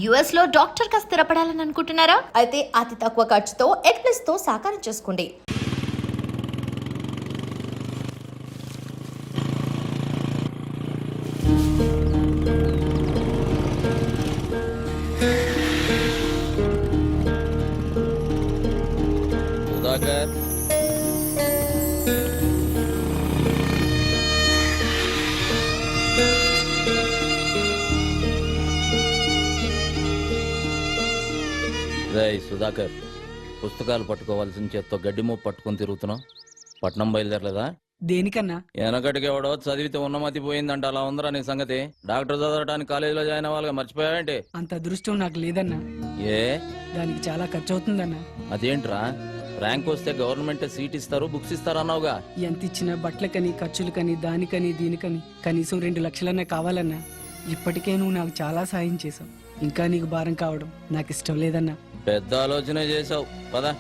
US లో doctor గా స్థిరపడాలని అనుకుంటున్నారా? అయితే అతి తక్కువ ఖర్చుతో ఎడ్ప్లస్ తో సాకారం చేసుకోండి. సుధాకర్, రేయ్ సుధాకర్, పుస్తకాలు పట్టుకోవాల్సిన చేత్తో గడ్డి మోపు పట్టుకొని తిరుగుతున్నావు. పట్నం బయలుదేరలేదా? దేనికన్నా? వెనకటికి ఎవడో చదివితే ఉన్నమతి పోయిందంట, అలా ఉందరా నీ సంగతి? డాక్టర్ చదవడానికి కాలేజీలో జాయిన్ అవ్వాలి, మర్చిపోయావేంటి? అంత అదృష్టం నాకు లేదన్నా. ఏ దానికి చాలా ఖర్చు అవుతుందన్నా. అదేంట్రా, ర్యాంక్ వస్తే గవర్నమెంట్ సీట్ ఇస్తారు, బుక్స్ ఇస్తారు అన్నావుగా? ఎంత ఇచ్చినా బట్టలకని, ఖర్చులకని, దానికని దీనికని కనీసం 2 లక్షలన్నా కావాలన్నా. ఇప్పటికే నువ్వు నాకు చాలా సాయం చేసావు. ఇంకా నీకు భారం కావడం నాకు ఇష్టం లేదన్నా. పెద్ద ఆలోచన చేసావు పదా.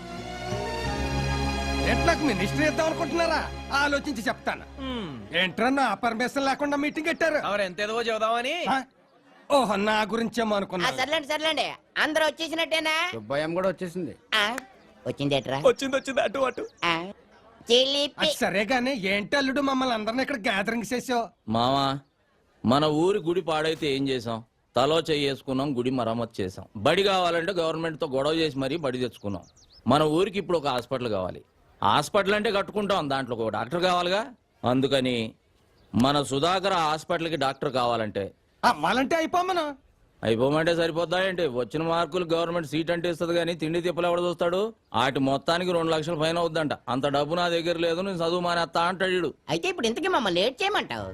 ఎట్లకు మినిస్టర్ ఇద్దాం అనుకుంటున్నారా? ఆలోచించి చెప్తాను. ఏంట్రన్నా పర్మిషన్ లేకుండా మీటింగ్ పెట్టారు? ఎంతేదో చెబుదామని. ఓహో, నా గురించేమో అనుకున్నా. సర్లేండి అందరూ వచ్చేసినట్టేనా? సుబ్బయ్యం కూడా వచ్చేసింది. వచ్చిందేట్రా? వచ్చింది అటు జిలిపి. సరే గానీ ఏంటి అల్లుడు మమ్మల్ని అందరిని ఇక్కడ గ్యాదరింగ్ చేసావు? మామా, మన ఊరి గుడి పాడైతే ఏం చేసాం? తలో చేసుకున్నాం, గుడి మరమ్మతు చేసాం. బడి కావాలంటే గవర్నమెంట్ తో గొడవ చేసి మరీ బడి తెచ్చుకున్నాం. మన ఊరికి ఇప్పుడు ఒక హాస్పిటల్ కావాలి. హాస్పిటల్ అంటే కట్టుకుంటాం, దాంట్లో ఒక డాక్టర్ కావాలిగా. అందుకని మన సుధాకర్ హాస్పిటల్కి డాక్టర్ కావాలంటే అమ్మాలంటే అయిపోమను. అయిపోమంటే సరిపోద్దా ఏంటి? వచ్చిన మార్కులు గవర్నమెంట్ సీట్ అంటే ఇస్తుంది కానీ తిండి తిప్పలు ఎవడ చూస్తాడు? వాటి మొత్తానికి 2 లక్షల పైన అవుద్దంట. అంత డబ్బు నా దగ్గర లేదు, నేను చదువు మానేస్తా అంటాడు. అయితే ఇప్పుడు ఇంతకీ మమ్మల్ని లేట్ చేయమంటావు?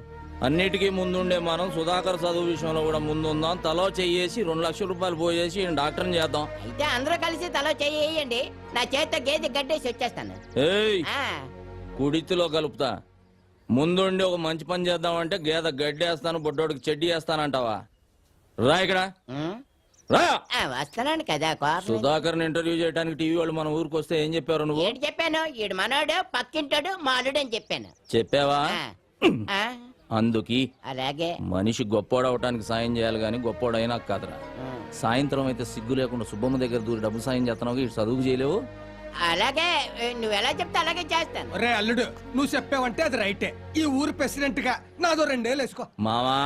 అన్నిటికీ ముందుండే మనం సుధాకర్ చదువు విషయంలో కూడా ముందుందాం. తలో చెయ్యేసి 2 లక్షల రూపాయలు పోయేసి డాక్టర్ని చేద్దాం. అయితే అందరూ కలిసి తలో చెయ్యండి. నా చేతితో గేదె గడ్డేసి వచ్చేస్తాను. ఏయ్, ఆ, కుడితిలో కలుపుతా. ముందుండి ఒక మంచి పని చేద్దామంటే గేదె గడ్డేస్తాను, బొడ్డోడికి చెడ్డి వేస్తానంటావా? రా ఇక్కడ ఉం? రా. వస్తున్నాను కదా కోపం. సుధాకర్ ఇంటర్వ్యూ చేయడానికి టీవీ వాళ్ళు మన ఊరికి వస్తే ఏం చెప్పారు నువ్వు? ఏంటి చెప్పాను? ఈడు మనోడు, పక్కింటాడు, మాలుడు అని చెప్పాను. చెప్పావా? ఆ, అందుకి అలాగే. మనిషి గొప్పోడవటానికి సాయం చేయాలి గాని గొప్పోడైనా కాదురా. సాయంత్రం అయితే సిగ్గు లేకుండా సుబ్బమ్మ దగ్గర దూరి డబ్బు సాయం చేస్తున్నావు, ఇటు చదువుకు చేయలేవు. అలాగే, నువ్వు ఎలా చెప్తే అలాగే చేస్తాను. ఒరే అల్లుడు, నువ్వు చెప్పావంటే అది రైటే. ఈ ఊరు ప్రెసిడెంట్ గా నాదో 2 ఏళ్ళు వేసుకో. మావా,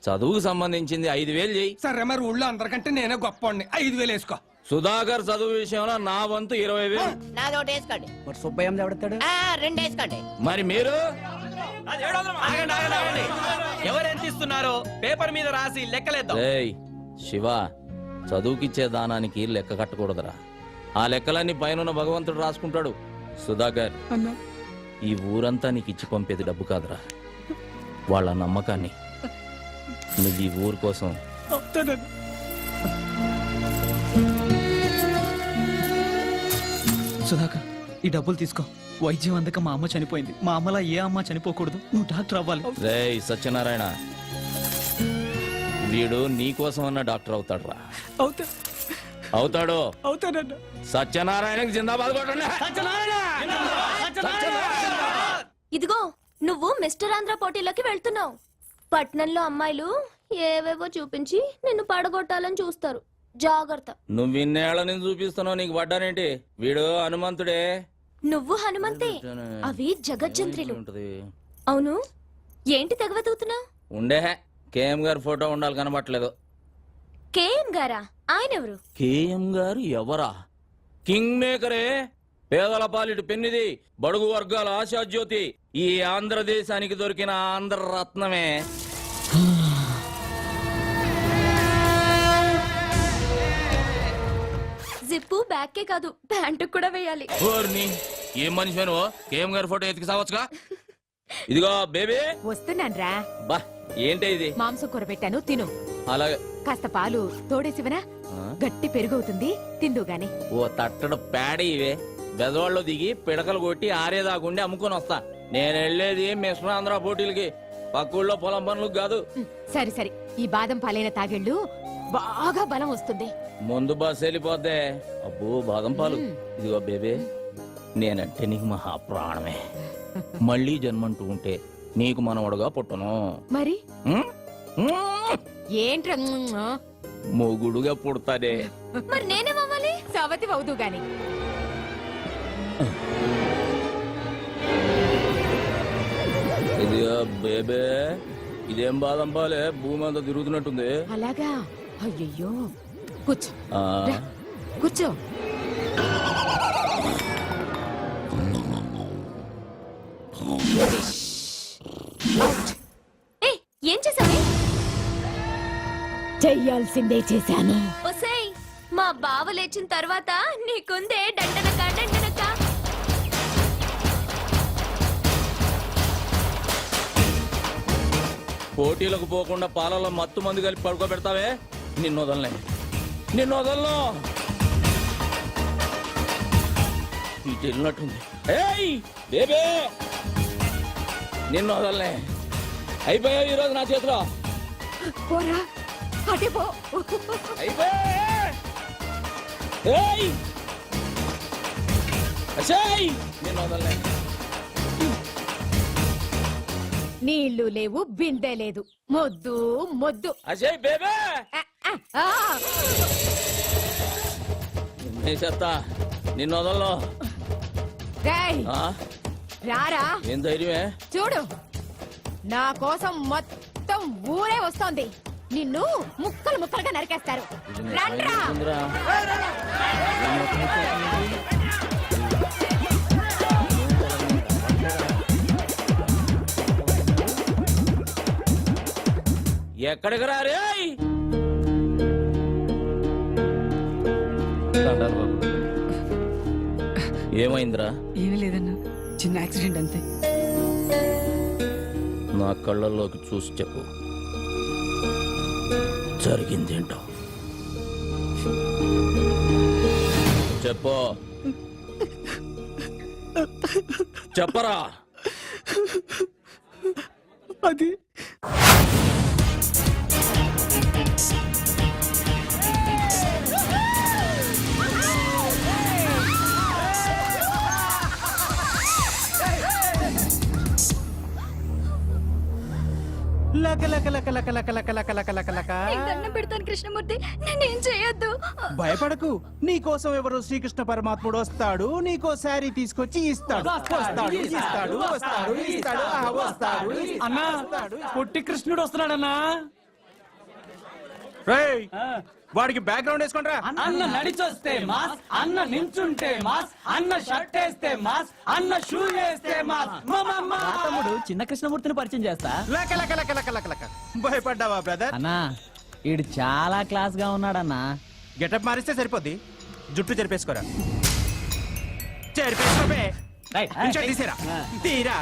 చదువుకు సంబంధించింది 5,000 చెయ్యి. సరే మరి ఊళ్ళో అందరికంటే నేనే గొప్పవాడిని. 5,000 వేసుకో. సుధాకర్ చదువు విషయంలో నా వంతు 20,000. నాదోటి వేసుకోండి. మరి సుబ్బయ్యం ఎవడతాడు? 2 వేసుకోండి. మరి మీరు? ఎవరు ఎంత ఇస్తున్నారో పేపర్ మీద రాసి లెక్కలేద్దాం. ఏయ్ శివ, చదువుకిచ్చే దానానికి లెక్క కట్టకూడదురా. ఆ లెక్కలన్నీ పైన భగవంతుడు రాసుకుంటాడు. సుధాకర్, అన్నా, ఈ ఊరంతా నీకు ఇచ్చి పంపేది డబ్బు కాదురా, వాళ్ళ నమ్మకాన్ని. నువ్వు ఈ ఊరు కోసం సుధాకర్, ఈ డబ్బులు తీసుకో. వైద్యం అందక మా అమ్మ చనిపోయింది. మా అమ్మలా ఏ అమ్మ చనిపోకూడదు. నువ్వు డాక్టర్ అవ్వాలి. రేయ్ సత్యనారాయణ, వీడు నీ కోసం అన్న డాక్టర్ అవుతాడురా. అవుతాడు. అవుతానన్నా. సత్యనారాయణకి జిందాబాద్ కొట్టండి. ఇదిగో, నువ్వు మిస్టర్ ఆంధ్ర పోటీలోకి వెళ్తున్నావు. పట్నంలో అమ్మాయిలు ఏవేవో చూపించి నిన్ను పడగొట్టాలని చూస్తారు. జాగ్రత్త. నువ్వు ఇన్నేళ్ల నుంచి చూపిస్తున్నావు, నీకు పడ్డానేంటి? వీడు హనుమంతుడే. నువ్వు హనుమంతే, అవి జగజ్జంత్రులు. అవును, ఏంటి తెగవెతుకుతున్నావు? ఉండే కేఎం గారి ఫోటో ఉండాలి, కనబట్టలేదు. కేఎం గారా? ఆయన ఎవరు? కేఎం గారు ఎవరా? కింగ్ మేకరే, పేదల పాలిటి పెన్నిది, బడుగు వర్గాల ఆశాజ్యోతి, ఈ ఆంధ్రదేశానికి దొరికిన ఆంధ్ర రత్నమే. జిప్పు బ్యాక్కే కాదు, ప్యాంటు కూడా వేయాలి. ఏం మనిషి నువ్వు? కేఎం గారి ఫోటో ఎతికి సావచ్చుగా. ఇదిగో బేబీ, వస్తున్నాన్రా. బా ఏంటి ఇది? మాంసం కూర పెట్టాను, తిను. అలాగే. కాస్త పాలు తోడేసివనా? గట్టి పెరుగవుతుంది, తిందుగాని. ఓ తట్టడు పేడ ఇవే. బెదవాళ్ళు దిగి పిడకలు కొట్టి ఆరేదాకుండి అమ్ముకొని వస్తా. నేను వెళ్ళేది మిశ్ర ఆంధ్ర పోటీలకి, పక్కూళ్ళో పొలం పనులకు కాదు. సరే సరే, ఈ బాదం పాలైన తాగెళ్ళు, బాగా బలం వస్తుంది. ముందు బస్ వెళ్ళిపోద్దే. అబ్బో బాదం పాలు. ఇదిగో బేబీ, నేనంటే నీకు మహా ప్రాణమే. మళ్ళీ జన్మంటూ ఉంటే నీకు మనవడుగా పుట్టను. మరి ఏంట్రా? మొగుడుగా పుడతానే. మరి నేనేమవ్వాలి? సవతి అవుదు గాని ఇది బేబే, ఇదేం బాదం పాలే, భూమి అంతా తిరుగుతున్నట్టుంది. అలాగా అయ్యయ్యో కూర్చో ఆ, రా, కూర్చో ఏయ్, ఏం చేసావే? చెయ్యాల్సిందే చేశాను. ఒసేయ్, మా బావ లేచిన తర్వాత నీకుందే డండనక డండనక. పోటీలకు పోకుండా పాలలో మత్తు మందు కలిపి పడుకోబెడతావే, నిన్ను వదలనే, నిన్ను వదలను. ఇటు వెళ్ళినట్టుంది. ఏయ్ బేబే, నిన్ను వదలనే. అయిపోయావు ఈరోజు నా చేతిలో. పోరా అటే పో. అయిపోయా. ఏయ్ అసేయ్, నిన్ను వదలనే. నీళ్లు లేవు, బిందె లేదు, మొద్దు మొద్దు. అసేయ్ బేబే, ఆ, నేను చెప్తా, నిన్ను వదలను. రేయ్, ఆ? రారా ఏం ధైర్యమే? చూడు, నా కోసం మొత్తం ఊరే వస్తోంది. నిన్ను ముక్కలు ముక్కలుగా నరికేస్తారు. రండ్రా. ఉందిరా. ఎక్కడికి రా రే? ఏమైందిరా? ఏమీ లేదన్నా, చిన్న యాక్సిడెంట్ అంతే. నా కళ్ళల్లోకి చూసి చెప్పు, జరిగిందేంటో చెప్పు. చెప్పరా. అది లక లక లక లక లక లక లక లక లక లక. నీకు దండం పెడతాను కృష్ణమూర్తి, నేనేం చేయొద్దు. భయపడకు, నీ కోసం ఎవరు శ్రీకృష్ణ పరమాత్ముడు వస్తాడు, నీకో శారీ తీసుకొచ్చి ఇస్తాడు. వస్తాడు ఇస్తాడు వస్తాడు ఇస్తాడు ఆ, వస్తాడు అన్నా, పొట్టి కృష్ణుడు వస్తున్నాడన్నా. రేయ్, వాడికి బ్యాక్గ్రౌండ్ వేసుకోండిరా. అన్న నడిచొస్తే మాస్, అన్న నించుంటే మాస్, అన్న షర్ట్ వేస్తే మాస్, అన్న షూ వేస్తే మాస్. తమ్ముడు చిన్న కృష్ణమూర్తిని పరిచయం చేస్తా. లక లక లక లక లక లక. భయపడ్డావా బ్రదర్? అన్నా ఈడు చాలా క్లాస్ గా ఉన్నాడన్నా. గెటప్ మారిస్తే సరిపోద్ది, జుట్టు చెరిపేసుకోరా. చెరిపేసుకోవే. ఇంకోటి తీసేరా. తీరా,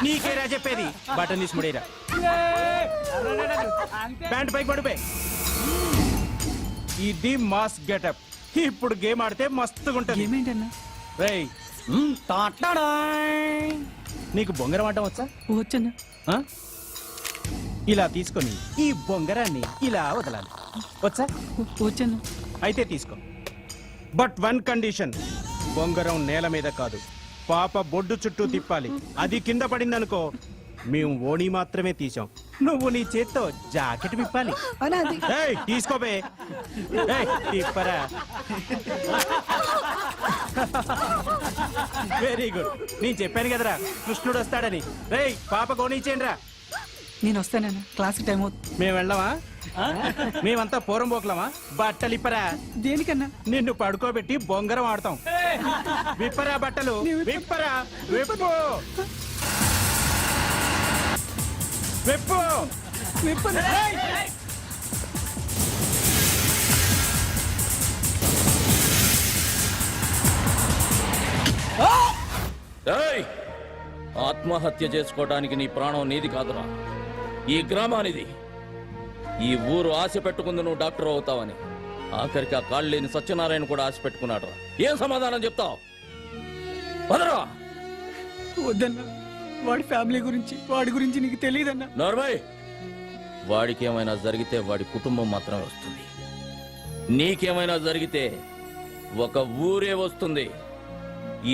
నీకేరా చెప్పేది. బటన్ తీసి ముడేరా. ప్యాంట్ పైకి పడిపోయి. ఇది మాస్ గెటప్. ఇప్పుడు గేమ్ ఆడితే మస్తుగా ఉంటది. ఏమేంటన్నా? రేయ్, నీకు బొంగరం ఆడటం వచ్చా? వచ్చన్నా. ఆ? ఇలా తీసుకొని ఈ బొంగరాన్ని ఇలా వదలాలి. వచ్చా? వచ్చన్నా. అయితే తీసుకో. బట్ వన్ కండిషన్, బొంగరం నేల మీద కాదు, పాప బొడ్డు చుట్టూ తిప్పాలి. అది కింద పడిందనుకో, మేము ఓణి మాత్రమే తీసాం. నువ్వు నీ చేత్తో జాకెట్ విప్పాలి. ఏయ్, తీసుకోబే. ఏయ్, తిప్పరా. Very good. నేను చెప్పాను కదరా కృష్ణుడు వస్తాడని. రేయ్, పాప కోణించేయండి రా. నేను వస్తానన్నా, క్లాస్ టైం అవుతుంది. మేము వెళ్ళామా? మేమంతా పూరం పోకలమా? బట్టలు ఇప్పరా. దేనికన్నా? నిన్ను పడుకోబెట్టి బొంగరం ఆడతాం. విప్పరా బట్టలు, విప్పరా. విప్పు విప్పు విప్పు. ఏయ్! ఆత్మహత్య చేసుకోవడానికి నీ ప్రాణం నీది కాదురా, ఈ గ్రామానిది. ఈ ఊరు ఆశ పెట్టుకుంది నువ్వు డాక్టర్ అవుతావని. ఆఖరికి ఆ కాళ్ళు లేని సత్యనారాయణ కూడా ఆశ పెట్టుకున్నాడు. ఏం సమాధానం చెప్తావు? వదరా. వద్దన్నా, వాడి ఫ్యామిలీ గురించి, వాడి గురించి నీకు తెలియదన్నా. నార్మల్, వాడికి ఏమైనా జరిగితే వాడి కుటుంబం మాత్రమే వస్తుంది. నీకేమైనా జరిగితే ఒక ఊరే వస్తుంది.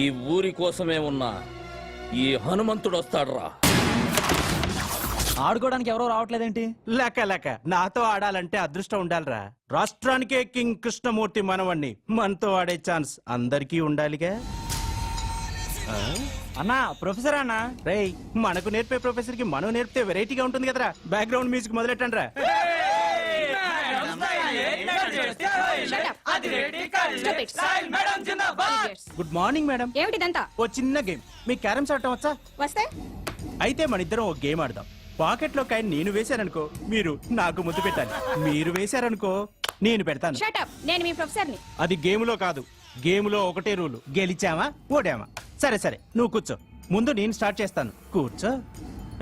ఈ ఊరి కోసమే ఉన్న ఈ హనుమంతుడు వస్తాడురా. ఆడుకోవడానికి ఎవరో రావట్లేదేంటి? లేక నాతో ఆడాలంటే అదృష్టం ఉండాలిరా. రాష్ట్రానికే కింగ్ కృష్ణమూర్తి మనవణ్ణి, మనతో ఆడే ఛాన్స్ అందరికీ ఉండాలిగా. అన్నా ప్రొఫెసర్ అన్నా. రేయ్, మనకు నేర్పే ప్రొఫెసర్ కి మనం నేర్పితే వెరైటీగా ఉంటుంది కదరా. బ్యాక్గ్రౌండ్ మ్యూజిక్ మొదలెట్టండి రా. Good morning madam. ఏమిటిదంతా? ఓ చిన్న గేమ్. మీ క్యారమ్స్ ఆడటం వచ్చా? వస్తే అయితే మన ఇద్దరం ఓ గేమ్ ఆడదాం. పాకెట్ లో కాయని నేను వేశాననుకో, మీరు నాకు ముద్దు పెట్టాలి. మీరు వేశారనుకో, నేను పెడతాను. షటప్, నేను మీ ప్రొఫెసర్ని. అది గేమ్ లో కాదు, గేమ్ లో ఒకటే రూలు, గెలిచామా ఓడామా. సరే సరే, నువ్వు కూర్చో. ముందు నేను స్టార్ట్ చేస్తాను. కూర్చో.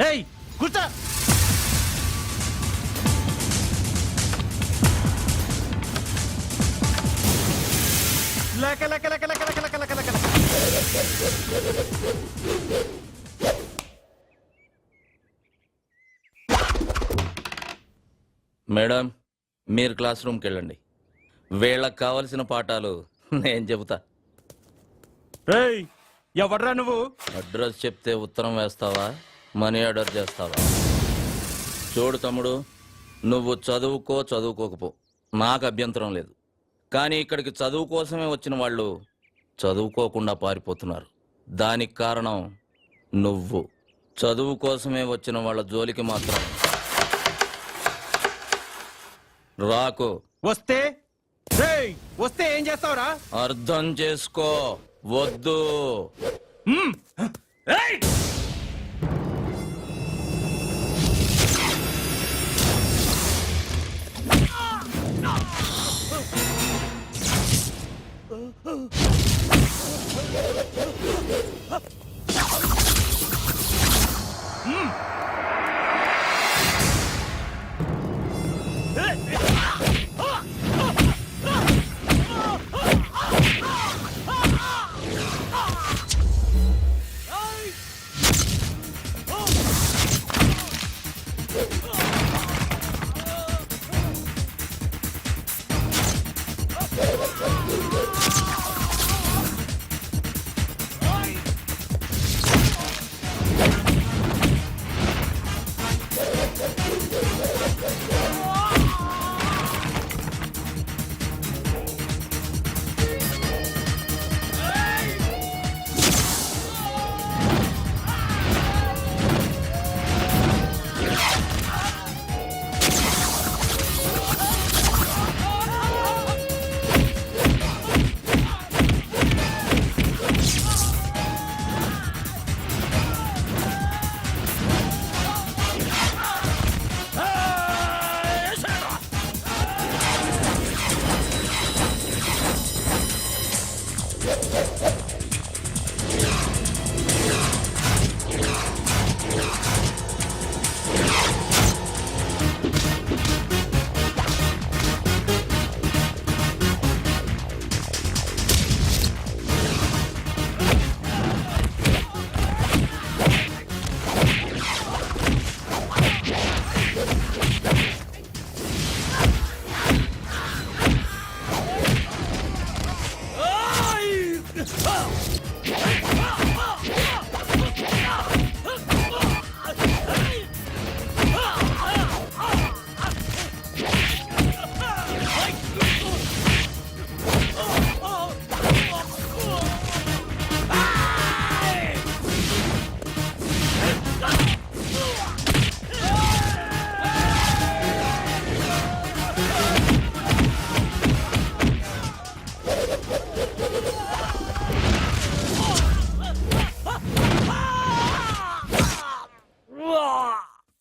ఏయ్ కూర్చో. లక లక లక లక లక లక లక లక. మేడం, మీరు క్లాస్ రూమ్కి వెళ్ళండి. వీళ్ళకి కావలసిన పాఠాలు నేను చెబుతా. ఏయ్, ఎవడ్రా నువ్వు? అడ్రస్ చెప్తే ఉత్తరం వేస్తావా, మనీ ఆర్డర్ చేస్తావా? చూడు తమ్ముడు, నువ్వు చదువుకోకపో, నాకు అభ్యంతరం లేదు. కానీ ఇక్కడికి చదువు కోసమే వచ్చిన వాళ్ళు చదువుకోకుండా పారిపోతున్నారు. దానికి కారణం నువ్వు. చదువు కోసమే వచ్చిన వాళ్ళ జోలికి మాత్రం రాకు. వస్తే రేయ్, వస్తే ఏం చేస్తావురా? అర్థం చేసుకో. వద్దు.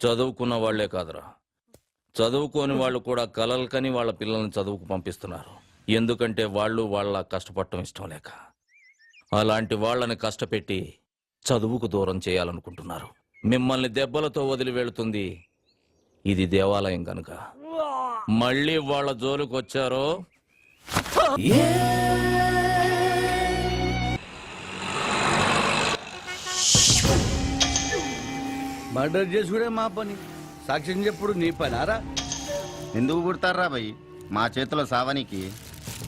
చదువుకున్న వాళ్లే కాదురా, చదువుకోని వాళ్ళు కూడా కలలు కని వాళ్ళ పిల్లల్ని చదువుకు పంపిస్తున్నారు. ఎందుకంటే వాళ్ళు వాళ్ళ కష్టపడటం ఇష్టం లేక. అలాంటి వాళ్ళని కష్టపెట్టి చదువుకు దూరం చేయాలనుకుంటున్నారు. మిమ్మల్ని దెబ్బలతో వదిలి వెళుతుంది ఇది దేవాలయం కనుక. మళ్ళీ వాళ్ళ జోలికి వచ్చారో మర్డర్ చేసుకునే మా పని, సాక్ష్యం చెప్పుడు నీ పని ఆరా. ఎందుకు పుడతారా భయ్ మా చేతిలో సావనికి?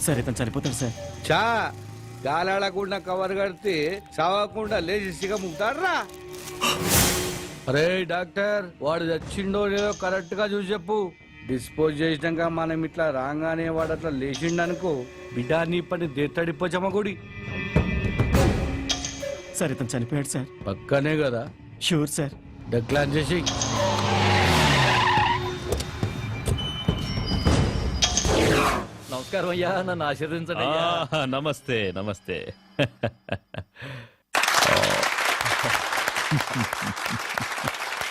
సరే తను చనిపోతాడు సార్. చా గాలాడకుండా కవర్ కడితే చావకుండా లేచి సిగ ముగ్గుతాడరా. అరే డాక్టర్ వాడు చచ్చిండో లేదో కరెక్ట్ గా చూసి చెప్పు. డిస్పోజ్ చేసినాక మనం ఇట్లా రాగానే వాడు అట్లా లేచిండనుకో, బిడ్డ నీ పని దేత్తడిపో జమగుడి. సార్ ఇతను చనిపోయాడు సార్. పక్కనే కదా, షూర్ సార్. డెక్లాన్ చేసి. నమస్కారం అయ్యా, నన్ను ఆశీర్వదించండి. నమస్తే నమస్తే.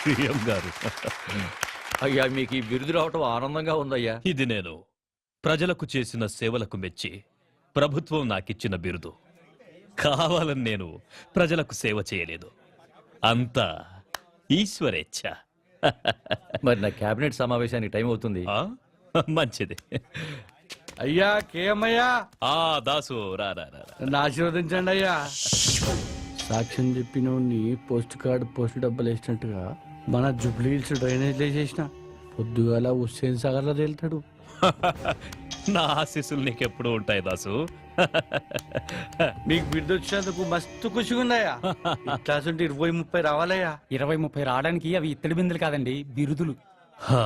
సీఎం గారు, అయ్యా మీకు ఈ బిరుదు రావటం ఆనందంగా ఉందయ్యా. ఇది నేను ప్రజలకు చేసిన సేవలకు మెచ్చి ప్రభుత్వం నాకిచ్చిన బిరుదు. కావాలని నేను ప్రజలకు సేవ చేయలేదు, అంతా ఈశ్వరేచ్ఛ. మరి నా కేబినెట్ సమావేశానికి టైం అవుతుంది. ఆ? మంచిది. అయ్యా కేమయ్యా, ఆ దాసు రా రా రా రా. నన్ను ఆశీర్వదించండి అయ్యా. సాక్ష్యం చెప్పిన పోస్ట్ కార్డు పోస్ట్ డబ్బులు వేసినట్టుగా మన జూబ్లీహిల్స్ డ్రైనేజ్ వేసేసిన పొద్దుగాల హుస్సేన్ సాగర్ లో తేలుతాడు. నా ఆశీస్సులు నీకెప్పుడు ఉంటాయి దాసు. నీకు బిడ్డ వచ్చినందుకు మస్తు ఖుషిగా ఉన్నాయా. క్లాస్ ఉంటే 20-30 రావాలయ్యా. 20-30 రావడానికి అవి ఇత్తడి బిందులు కాదండి, బిరుదులు. హా,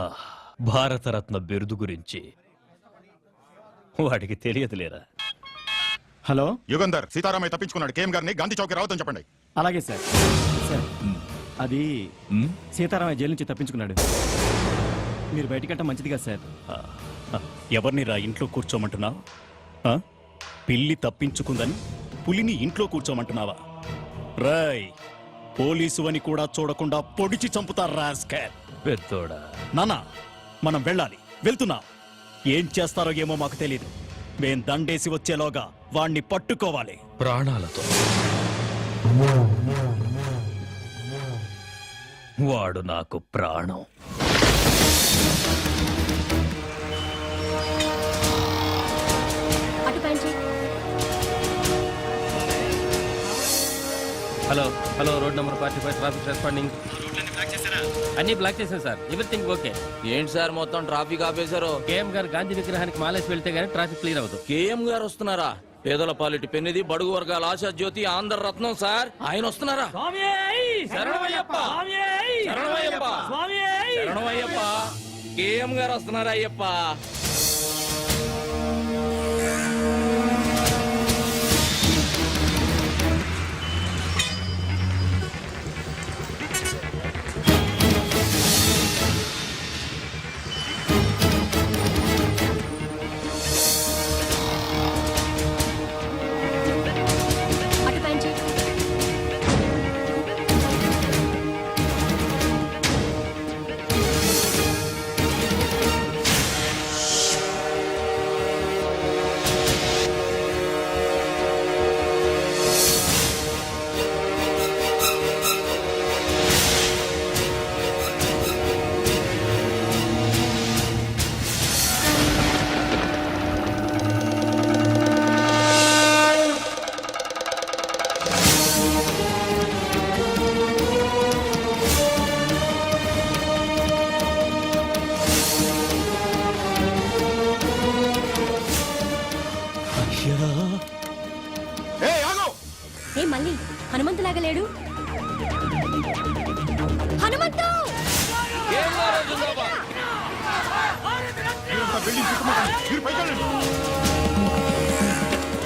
భారతరత్న బిరుదు గురించి వాడికి తెలియదులేరా. హలో, యుగంధర్ సీతారామయ్య తప్పించుకున్నాడు. కేఎం గారిని గాంధీ చౌక్ రావద్దని చెప్పండి. అలాగే సార్. సార్ అది ఉమ్, సీతారామయ్య జైలు నుంచి తప్పించుకున్నాడు. మీరు బయటికంటే మంచిది కదా సార్. ఎవరిని రా ఇంట్లో కూర్చోమంటున్నావు? పిల్లి తప్పించుకుందని పులిని ఇంట్లో కూర్చోమంటున్నావా? రాయ్, పోలీసు అని కూడా చూడకుండా పొడిచి చంపుతారు రాస్కల్. పెద్దోడా. నానా, మనం వెళ్ళాలి, వెళ్తున్నాం. ఏం చేస్తారో ఏమో మాకు తెలీదు. మేం దండేసి వచ్చేలోగా వాణ్ణి పట్టుకోవాలి ప్రాణాలతో. వాడు నాకు ప్రాణం. అటు పంచి. Hello hello, road number 45 traffic responding. అన్ని బ్లాక్ చేశాను సార్, ఎవ్రీథింగ్ ఓకే. ఏంటి సార్ మొత్తం ట్రాఫిక్ ఆపేశారు? కేఎం గారు గాంధీ విగ్రహానికి మాలేసి వెళ్తే గానీ ట్రాఫిక్ క్లియర్ అవుతుంది. కేఎం గారు వస్తున్నారా? పేదల పాలిటి పెన్నిది, బడుగు వర్గాల ఆశా జ్యోతి, ఆంధ్ర రత్నం సార్, ఆయన వస్తున్నారా? శరణమయ్యప్ప, శరణమయ్యప్ప, శరణమయ్యప్ప. కేఎం గారు వస్తున్నారా అయ్యప్ప? అటు పంచి. ఏ మళ్ళీ హనుమంతులాగా లేడు. హనుమంతు! కేఎం గారు జిందాబాద్.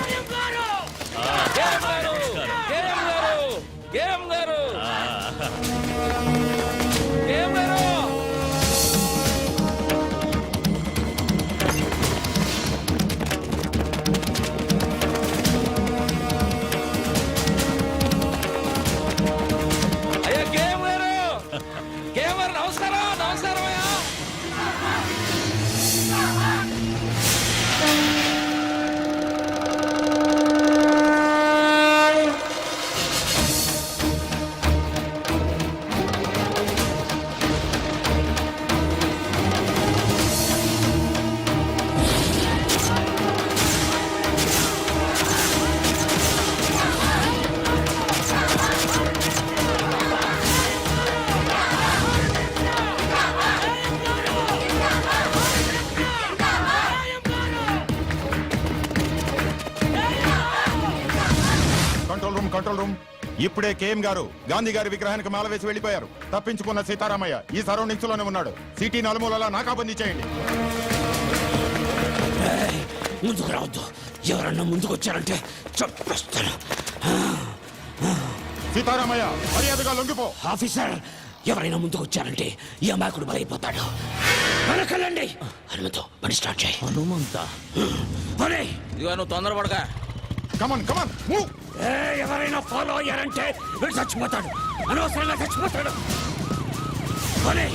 కేఎం గారు, కేఎం గారు, కేఎం గారు, కేఎం గారు. అయ్యా కేఎం గారు, కేఎం గారు నమస్కారం, నమస్కారం అయ్యా. Control room, control room. ఇప్పుడే కేఎం గారు గాంధీ గారి విగ్రహానికి మాల వేసి వెళ్ళిపోయారు. తప్పించుకున్న సీతారామయ్య ఈ సరౌండింగ్స్ లోనే ఉన్నాడు. సిటీ నలుమూలలా నాకాబందీ చేయండి. ముందుకు రావద్దు. ఎవరన్నా ముందుకు వచ్చారంటే చంపేస్తాను. సీతారామయ్య మర్యాదగా లొంగిపో. ఆఫీసర్, ఎవరైనా ముందుకు వచ్చారంటే ఈ అమాయకుడు బలైపోతాడు. వెనకెళ్ళండి. హనుమంతు, పని స్టార్ట్ చేయి. హనుమంత పని. ఇదిగో నువ్వు తొందరపడక. Come on come on move. ఎవరైనా ఫాలో అయ్యారంటే వీడు చచ్చిపోతాడు. అనవసరంగా చచ్చిపోతాడు. పని.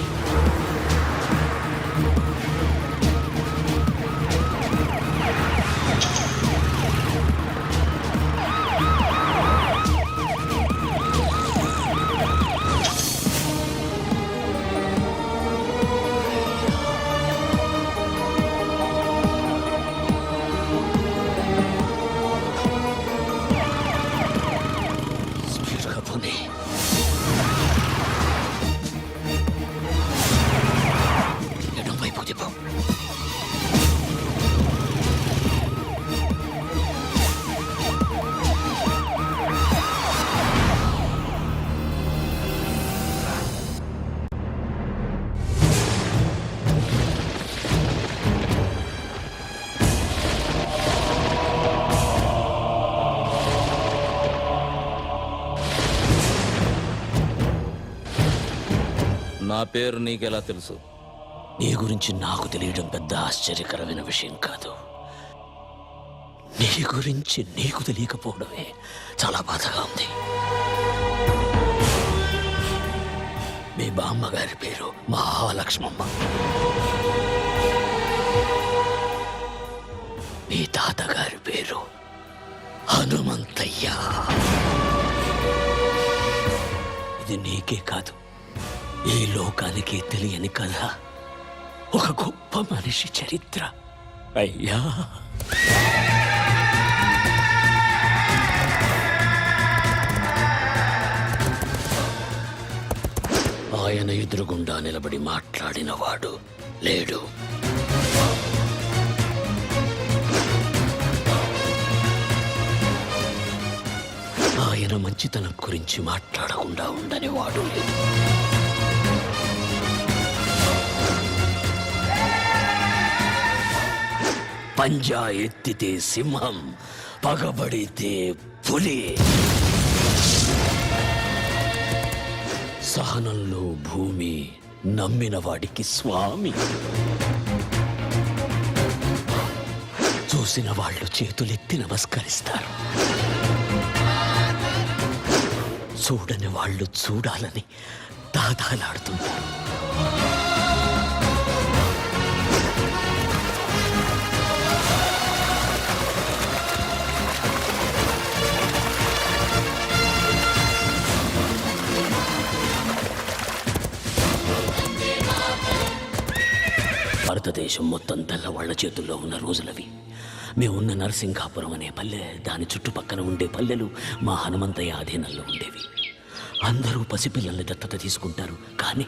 నా పేరు నీకెలా తెలుసు? నీ గురించి నాకు తెలియడం పెద్ద ఆశ్చర్యకరమైన విషయం కాదు. నీ గురించి నీకు తెలియకపోవడమే చాలా బాధగా ఉంది. మీ బామ్మగారి పేరు మహాలక్ష్మమ్మ. మీ తాతగారి పేరు హనుమంతయ్య. ఇది నీకే కాదు, ఈ లోకానికి తెలియని కథ. ఒక గొప్ప మనిషి చరిత్ర. అయ్యా, ఆయన ఎదురుగుండా నిలబడి మాట్లాడినవాడు లేడు. ఆయన మంచితనం గురించి మాట్లాడకుండా ఉండని వాడు లేదు. పంజా ఎత్తితే సింహం, పగబడితే పులి. సహనంలో భూమి, నమ్మిన వాడికి స్వామి. చూసిన వాళ్ళు చేతులెత్తి నమస్కరిస్తారు. చూడని వాళ్ళు చూడాలని దాదాలాడుతుంటారు. భారతదేశం మొత్తం తెల్లవాళ్ల చేతుల్లో ఉన్న రోజులవి. మేమున్న నరసింగాపురం అనే పల్లె, దాని చుట్టుపక్కల ఉండే పల్లెలు మా హనుమంతయ్య ఆధీనంలో ఉండేవి. అందరూ పసిపిల్లల్ని దత్తత తీసుకుంటారు, కానీ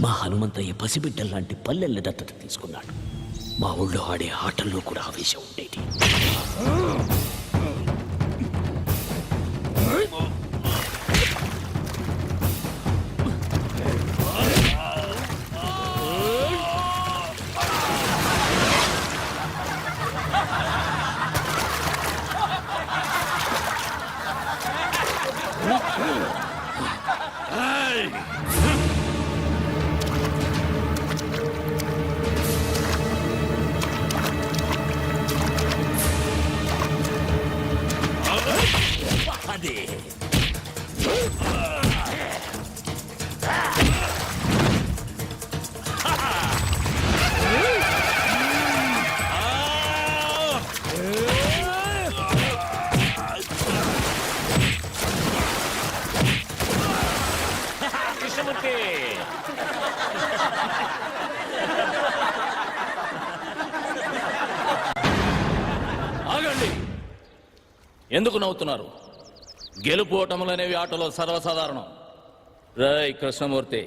మా హనుమంతయ్య పసిబిడ్డల్లాంటి పల్లెల్ని దత్తత తీసుకున్నాడు. మా ఊళ్ళో ఆడే ఆటల్లో కూడా ఆవేశం ఉండేది. ఆగండి. ఎందుకు నవ్వుతున్నారు? గెలుపు ఓటములనేవి ఆటలో సర్వసాధారణం. రేయ్ కృష్ణమూర్తి,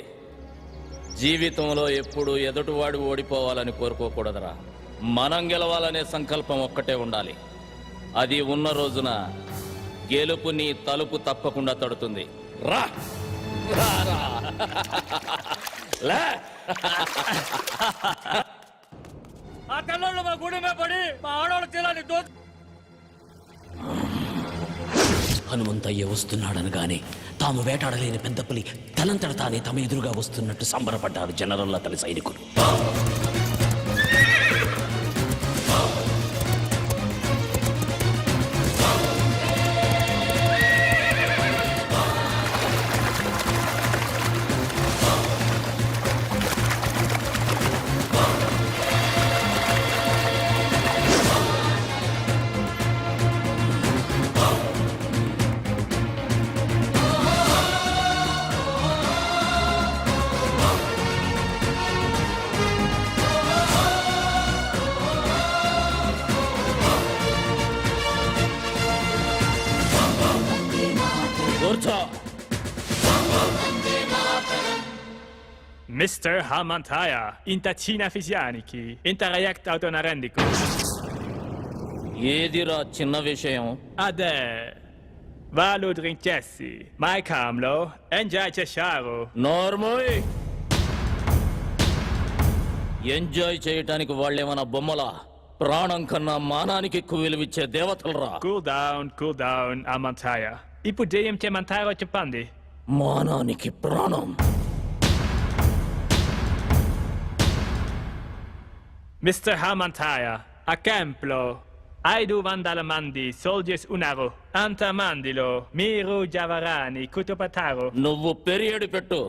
జీవితంలో ఎప్పుడు ఎదుటివాడు ఓడిపోవాలని కోరుకోకూడదురా. మనం గెలవాలనే సంకల్పం ఒక్కటే ఉండాలి. అది ఉన్న రోజున గెలుపు నీ తలుపు తప్పకుండా తడుతుంది. రా రా, రా. లే. ఆ తెల్లోళ్ళు మా గుడి మీద పడి మా ఆడవాళ్ళ తీరాన్ని హనుమంతయ్య వస్తున్నాడనగానే తాము వేటాడలేని పెద్ద పులి తనంతట తానే తమ ఎదురుగా వస్తున్నట్టు సంబరపడ్డారు జనరల్ అతని సైనికులు. కూర్చో. Mr. Hamantaya, intacina fisianici, interreact autonarendico. ఏదిరా చిన్న విషయం? Ade, valu drinkessi, mai camlo, enjai cesciaro. నోర్మోయ్. ఎంజాయ్ చేయటానికి వాళ్ళేమన్నా బొమ్మలా? ప్రాణం కన్నా మానానికి ఎక్కువ విలువిచ్చే దేవతలరా. Cool down, Hamantaya. Ipudeum te mantaro cepandi. మానానికి ప్రాణం. Mr. Hamantaya, a templo, aidu vandalamandi, soldiers unaro, antamandilo, miru javarani, kutupataro. నువ్వు పెరియడి పెట్టు,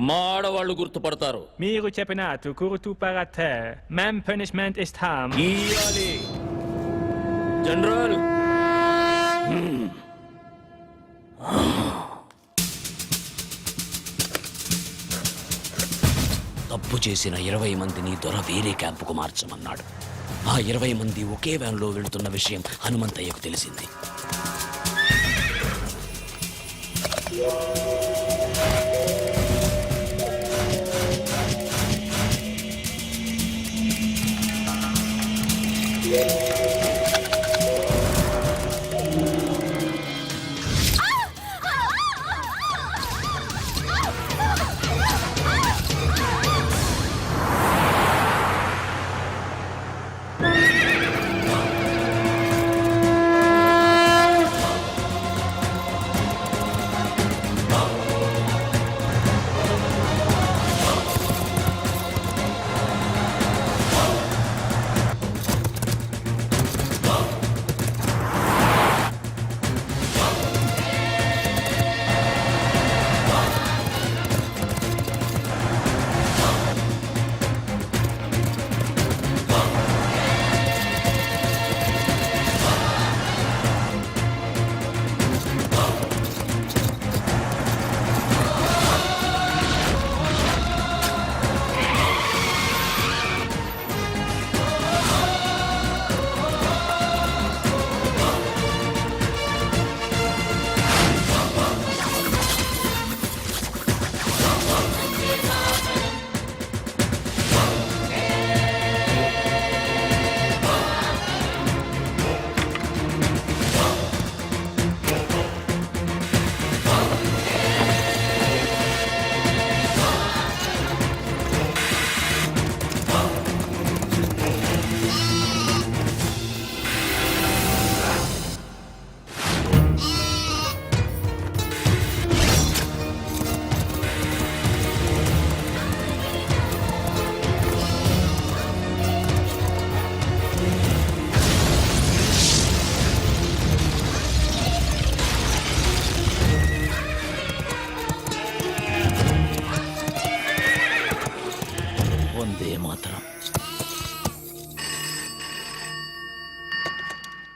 మా ఆడవాళ్ళు గుర్తుపడతారు. Miru cepinatu, kurutu parate, mem punishment is ham. ఇయ్యాలి. జనరల్. తప్పు చేసిన 20 మందిని దొర వేరే క్యాంపుకు మార్చమన్నాడు. ఆ 20 మంది ఒకే వ్యాన్లో వెళుతున్న విషయం హనుమంతయ్యకు తెలిసింది.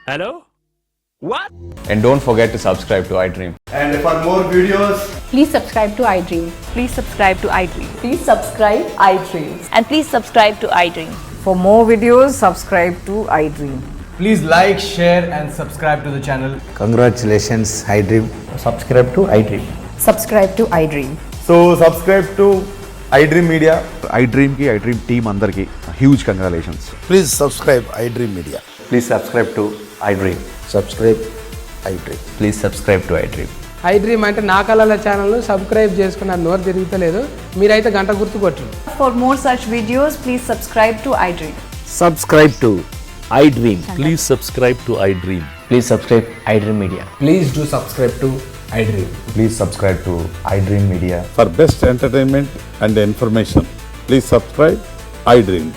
Hello? What? And don't forget to subscribe to iDream. And for more videos, Please subscribe to iDream. Please subscribe to iDream. Please subscribe iDream. And please subscribe to iDream. For more videos, subscribe to iDream. Please like, share, and subscribe to the channel. congratulations, iDream. Subscribe to iDream. Subscribe to iDream. So subscribe to iDream Media. iDream ki iDream team andarki huge congratulations. Please subscribe iDream Media. Please subscribe to iDream. Subscribe iDream. Please subscribe to I dream. I dream అంటే నా కళల ఛానల్ను subscribe చేసుకున్న నోరు తిరుగుతలేదు. మీరైతే గంట గుర్తు కొట్టరు. For more such videos, please subscribe to iDream. Subscribe to I dream. Please subscribe to I dream. Please subscribe I dream media. Please do subscribe to iDream. Please subscribe to iDream Media. For best entertainment and information please subscribe I dream.